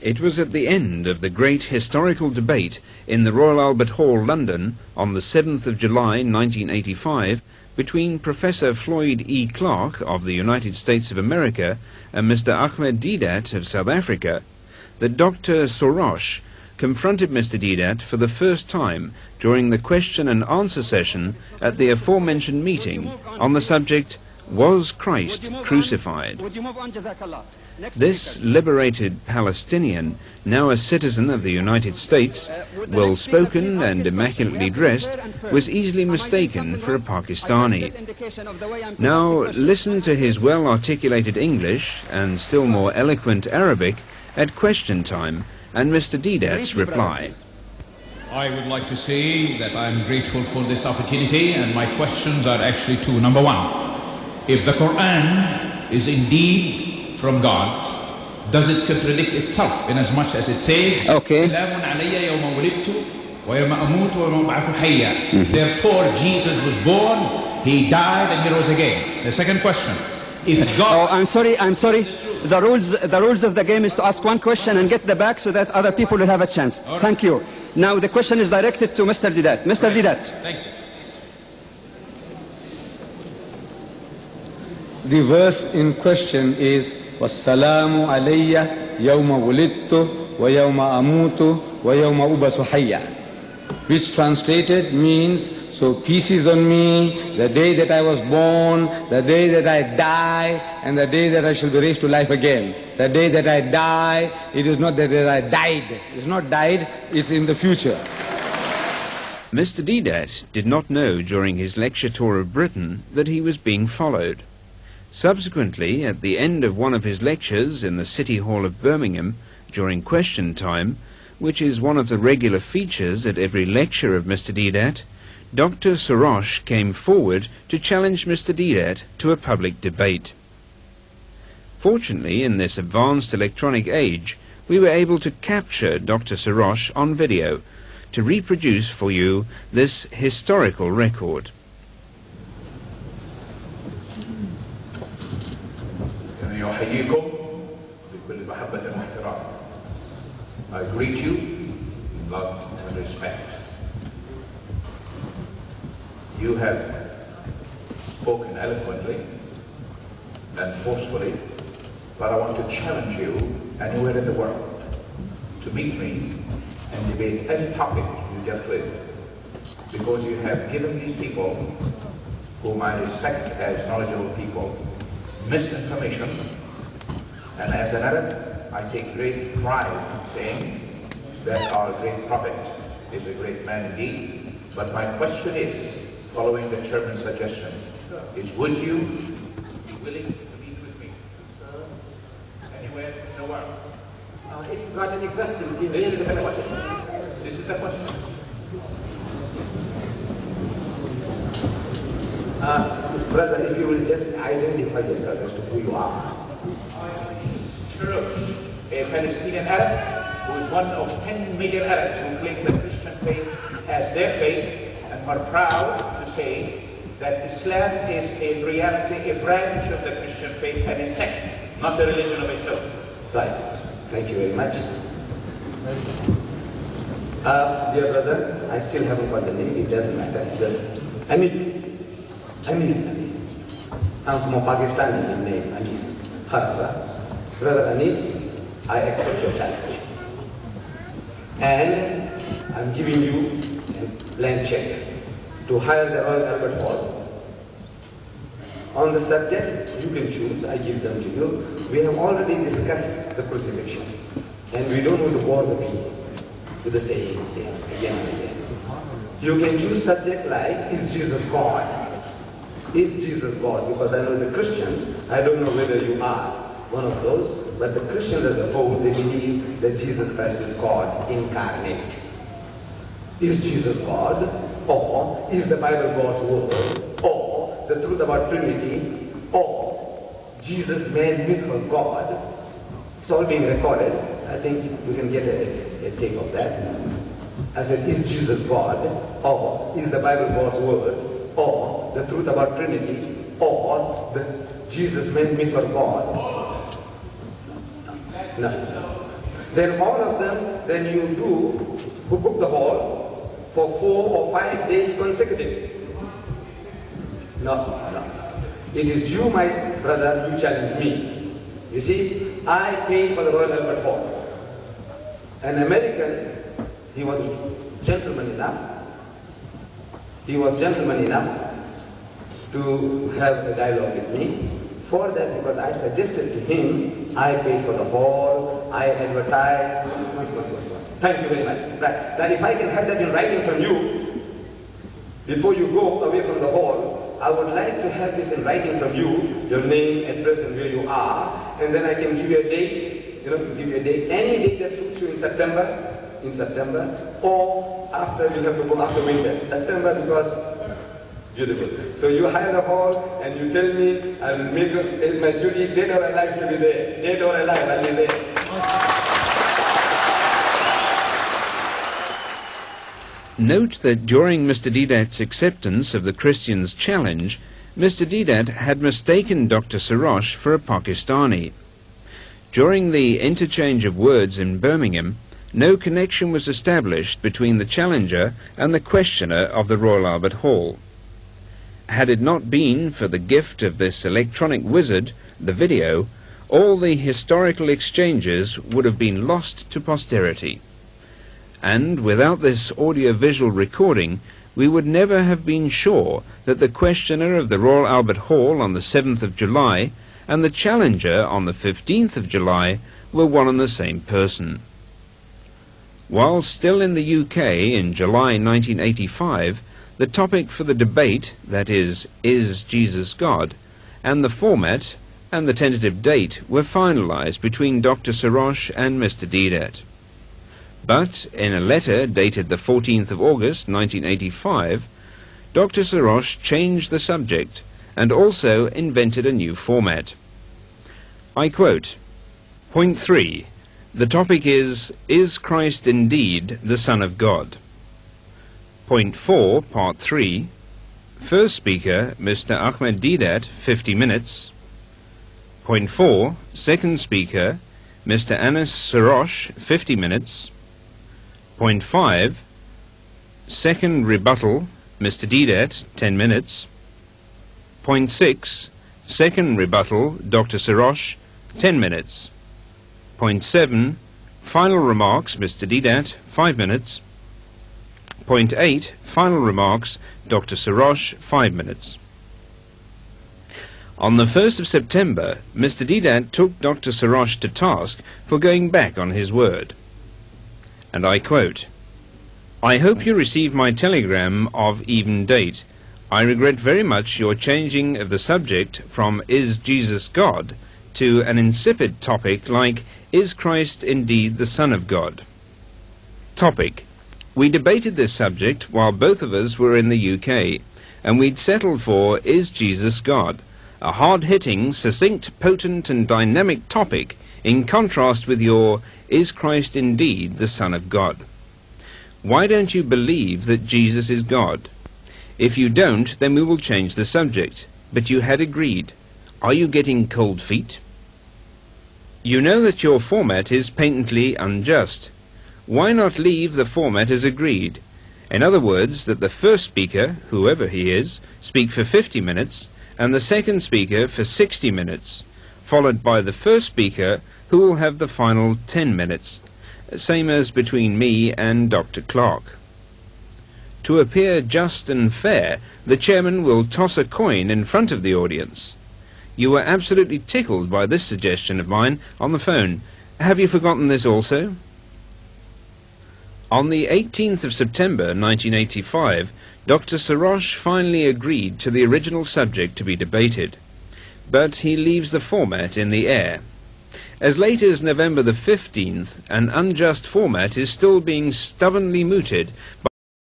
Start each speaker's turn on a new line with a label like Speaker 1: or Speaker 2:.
Speaker 1: It was at the end of the great historical debate in the Royal Albert Hall, London, on the 7th of July 1985, between Professor Floyd E. Clark of the United States of America and Mr. Ahmad Deedat of South Africa, that Dr. Shorrosh confronted Mr. Deedat for the first time during the question and answer session at the aforementioned meeting on the subject, "Was Christ crucified?" This liberated Palestinian, now a citizen of the United States, well-spoken and immaculately dressed, was easily mistaken for a Pakistani. Now listen to his well-articulated English and still more eloquent Arabic at question time and Mr. Deedat's reply.
Speaker 2: I would like to say that I'm grateful for this opportunity, and my questions are actually two. Number one, if the Quran is indeed from God, does it contradict itself in as much as it says,
Speaker 3: okay,
Speaker 2: therefore Jesus was born, he died, and he rose again? The second question, if God...
Speaker 3: Oh, I'm sorry. The rules of the game is to ask one question and get the back so that other people will have a chance. Right. Thank you. Now the question is directed to Mr. Deedat. Mr. Deedat.
Speaker 2: Thank you.
Speaker 4: The verse in question is وَالسَّلَامُ عَلَيَّ يَوْمَ وُلِدْتُ وَيَوْمَ أَمُوتُ وَيَوْمَ أُبْعَثُ حَيًّا, which translated means, so peace is on me the day that I was born, the day that I die, and the day that I shall be raised to life again. The day that I die, it is not that I died. It's not died, it's in the future.
Speaker 1: Mr. Deedat did not know during his lecture tour of Britain that he was being followed. Subsequently, at the end of one of his lectures in the City Hall of Birmingham, during question time, which is one of the regular features at every lecture of Mr. Deedat, Dr. Shorrosh came forward to challenge Mr. Deedat to a public debate. Fortunately, in this advanced electronic age, we were able to capture Dr. Shorrosh on video to reproduce for you this historical record.
Speaker 5: I greet you in love and respect. You have spoken eloquently and forcefully, but I want to challenge you anywhere in the world to meet me and debate any topic you dealt with, because you have given these people, whom I respect as knowledgeable people, misinformation. And as an Arab, I take great pride in saying that our great prophet is a great man indeed. But my question is, following the chairman's suggestion, is would you be willing to meet with me, sir, anywhere in the world?
Speaker 3: If you've got any questions, please.
Speaker 5: This is the question. This is the question.
Speaker 6: Brother, if you will just identify yourself as to who you are.
Speaker 5: Shorosh, a Palestinian Arab who is one of 10 million Arabs who claim the Christian faith as their faith, and are proud to say that Islam is in reality a branch of the Christian faith and a sect, not a religion of its own.
Speaker 6: Right. Thank you very much. Dear brother, I still haven't got the name, it doesn't matter. Anis. Sounds more Pakistani in name, Anis. However, Brother Anis, I accept your challenge. And I'm giving you a blank check to hire the Royal Albert Hall. On the subject, you can choose, I give them to you. We have already discussed the crucifixion, and we don't want to bore the people with the same thing again and again. You can choose subject like, is Jesus God? Is Jesus God? Because I know the Christians, I don't know whether you are one of those, but the Christians as a whole, they believe that Jesus Christ is God incarnate. Is Jesus God? Or is the Bible God's word? Or the truth about Trinity? Or Jesus, man, myth, or God? It's all being recorded. I think you can get a tape of that. I said, is Jesus God? Or is the Bible God's word? Or the truth about Trinity? Or the Jesus, man, myth, or God? No. then all of them, then you do, who book the hall for 4 or 5 days consecutive. No. It is you, my brother, you challenge me. You see, I paid for the Royal Albert Hall. An American, he was gentleman enough. He was gentleman enough to have a dialogue with me. For that, because I suggested to him, I paid for the hall, I advertised, Thank you very much. Right. Now, if I can have that in writing from you, before you go away from the hall, I would like to have this in writing from you, your name, address, and where you are, and then I can give you a date, give you a date, any date that suits you in September, or after, you have to go after winter, September, because beautiful. So you hire the hall, and you tell me, I will make it my duty, dead or alive, to be there. Dead or alive, I'll be there.
Speaker 1: Note that during Mr. Deedat's acceptance of the Christian's challenge, Mr. Deedat had mistaken Dr. Shorrosh for a Pakistani. During the interchange of words in Birmingham, no connection was established between the challenger and the questioner of the Royal Albert Hall. Had it not been for the gift of this electronic wizard, the video, all the historical exchanges would have been lost to posterity. And without this audio-visual recording, we would never have been sure that the questioner of the Royal Albert Hall on the 7th of July and the challenger on the 15th of July were one and the same person. While still in the UK in July 1985, the topic for the debate, that is Jesus God, and the format and the tentative date were finalized between Dr. Shorrosh and Mr. Deedat. But in a letter dated the 14th of August 1985, Dr. Shorrosh changed the subject and also invented a new format. I quote, Point 3. The topic is Christ indeed the Son of God? Point 4, Part 3. First speaker, Mr. Ahmad Deedat, 50 minutes. Point 4, second speaker, Mr. Anís Shorrosh, 50 minutes. Point 5, second rebuttal, Mr. Deedat, 10 minutes. Point 6, second rebuttal, Dr. Shorrosh, 10 minutes. Point 7, final remarks, Mr. Deedat, 5 minutes. Point 8, final remarks, Dr. Shorrosh, 5 minutes. On the 1st of September, Mr. Deedat took Dr. Shorrosh to task for going back on his word. And I quote, I hope you received my telegram of even date. I regret very much your changing of the subject from Is Jesus God to an insipid topic like Is Christ indeed the Son of God? Topic. We debated this subject while both of us were in the UK, and we'd settled for Is Jesus God? A hard-hitting, succinct, potent and dynamic topic in contrast with your Is Christ indeed the Son of God? Why don't you believe that Jesus is God? If you don't, then we will change the subject. But you had agreed. Are you getting cold feet? You know that your format is patently unjust. Why not leave the format as agreed? In other words, that the first speaker, whoever he is, speak for 50 minutes, and the second speaker for 60 minutes, followed by the first speaker, who will have the final 10 minutes, same as between me and Dr. Clark. To appear just and fair, the chairman will toss a coin in front of the audience. You were absolutely tickled by this suggestion of mine on the phone. Have you forgotten this also? On the 18th of September 1985, Dr. Shorrosh finally agreed to the original subject to be debated, but he leaves the format in the air. As late as November the 15th, an unjust format is still being stubbornly mooted by